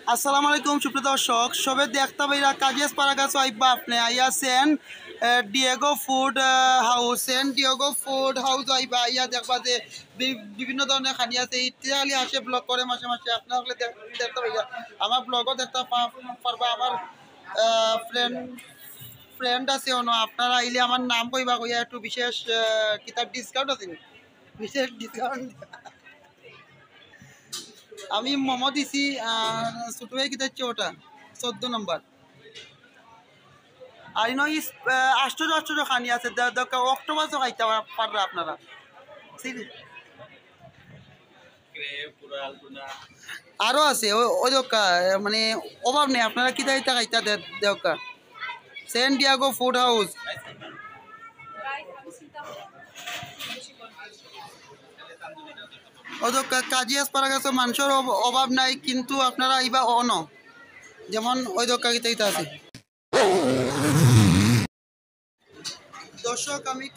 আসসালামু আলাইকুম সুপ্রিয় দর্শক সবে দেখতে পাইরা কাজিয়াস পারাগাছ আইবা আপনি আইয়াছেন Diego food house Diego food house আইবা আইয়া দেখবা যে বিভিন্ন ধরনের খানি আছে ইত্যাদি আসে ব্লগ করে মাসে মাসে আপনারা দেখতে পাইয়া আমার ব্লগও দেখতে পারবা আমার ফ্রেন্ড ফ্রেন্ড আছে অন্য আপনারা আইলে আমার নাম কইবা কইয়া একটু বিশেষ কিতাব ডিসকাউন্ট আছে বিশেষ ডিসকাউন্ট আমি মোমো দিছি ছোট ভাই কি দিচ্ছে ওটা 14 নম্বর আর নয় আশ্চর্য আশ্চর্য খানি আছে অক্টোপাসও খাইতে পারবে আপনারা আরো আছে ওই দোকা মানে অভাব নেই আপনারা কিতা কিতা খাইতা দেওকা সেন ডিয়াগো ফুড হাউস ওই দোকা কাজিয়াস পারা গেছে মানুষের অভাব নাই কিন্তু আপনারা ইবা অন যেমন ওই দোকা কিতা কিতা আছে দর্শক আমি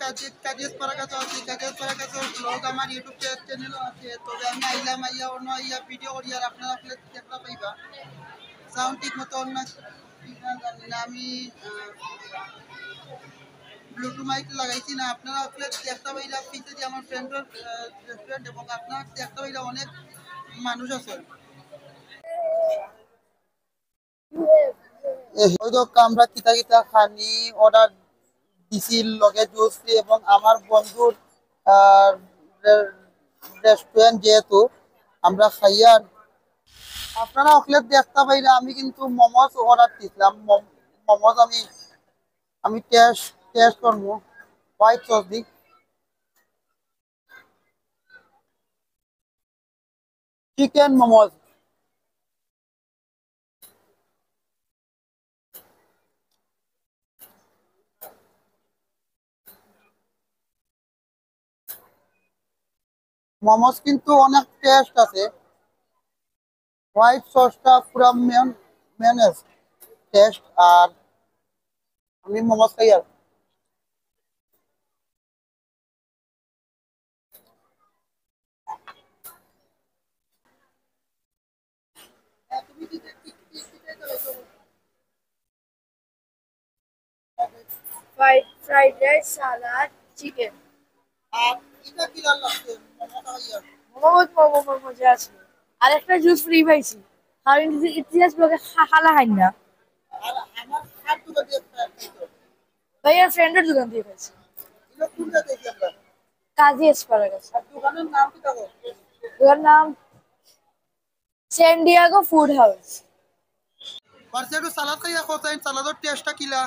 কাজের পাড়া কাছে আছি কাজের পাড়া কাছে ব্লগ আমার ইউটিউব চ্যানেলও আছে তবে আমি আইলাম আইয়া অন্য আইয়া ভিডিও করি আর আপনারা দেখতে পাইবা সাউন্ড ঠিক মতো অন্য জানি না আমি ব্লুটুথ মাইক লাগাইছি না আপনারা দেখতে পাইলা পিছে যে আমার ফ্রেন্ডের রেস্টুরেন্ট এবং আপনারা দেখতে পাইলা অনেক মানুষ আছে আমরা কিতা কিতা খানি অর্ডার দিছি লগে জুস এবং আমার বন্ধুর রেস্টুরেন্ট যেহেতু আমরা খাইয়া আপনারা অকলে দেখতে পাইলে আমি কিন্তু মোমোস অর্ডার দিছিলাম মোমোস আমি টেস্ট করবো হোয়াইট সস দি চিকেন মোমোস মোমোস কিন্তু অনেক টেস্ট আছে হোয়াইট সসটা পুরা মেয়নেজ টেস্ট আর আমি মোমোস খাই আর fried rice, salad, chicken. আর এটা কি লাগছে মোমো খাইয়া মোমো মজা আছে আর একটা জুস ফ্রি পাইছি আর ইতিহাস ব্লগে খালা খাই না আর আমার খাট দুটো দিয়ে খাইতো ভাইয়া ফ্রেন্ডের দোকান দিয়ে পাইছি এটা কোনটা দেখি আমরা কাজী এসপারাগাস আর দোকানের নাম কি থাকো ওর নাম স্যান্ডিয়াগো ফুড হাউস পার্সেন্ট সালাদ খাইয়া কোথায় সালাদর টেস্টটা কিলা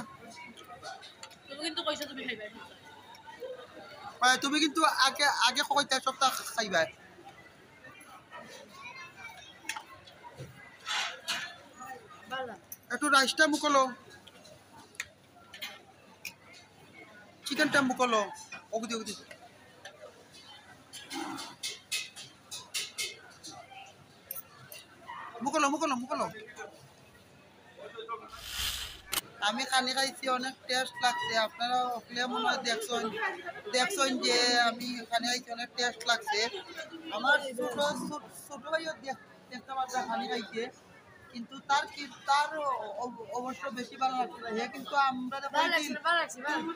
তুমি কিন্তু কইছো তুমি খাইবা তুমি কিন্তু আগে আগে কয়টা সপ্তাহ খাইবা একটু রাইসটা মুকলো চিকেনটা মুকলো ওগুদি ওগুদি মুকলো আমি খানি খাইছি অনেক টেস্ট লাগছে আপনারা ওখানে মনে হয় দেখছেন যে আমি খানি খাইছি অনেক টেস্ট লাগছে আমার ছোট ভাইও দেখতে পারছে খানি খাইছে কিন্তু তার অবশ্য বেশি ভালো লাগছে না কিন্তু আমরা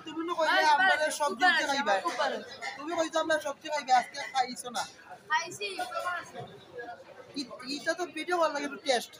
তুমি না কইলে আমরা সবজি খাইবা তুমি কইছো আমরা সবজি খাইবা আজকে খাইছো না খাইছি এটা তো ভিডিও ভালো লাগে টেস্ট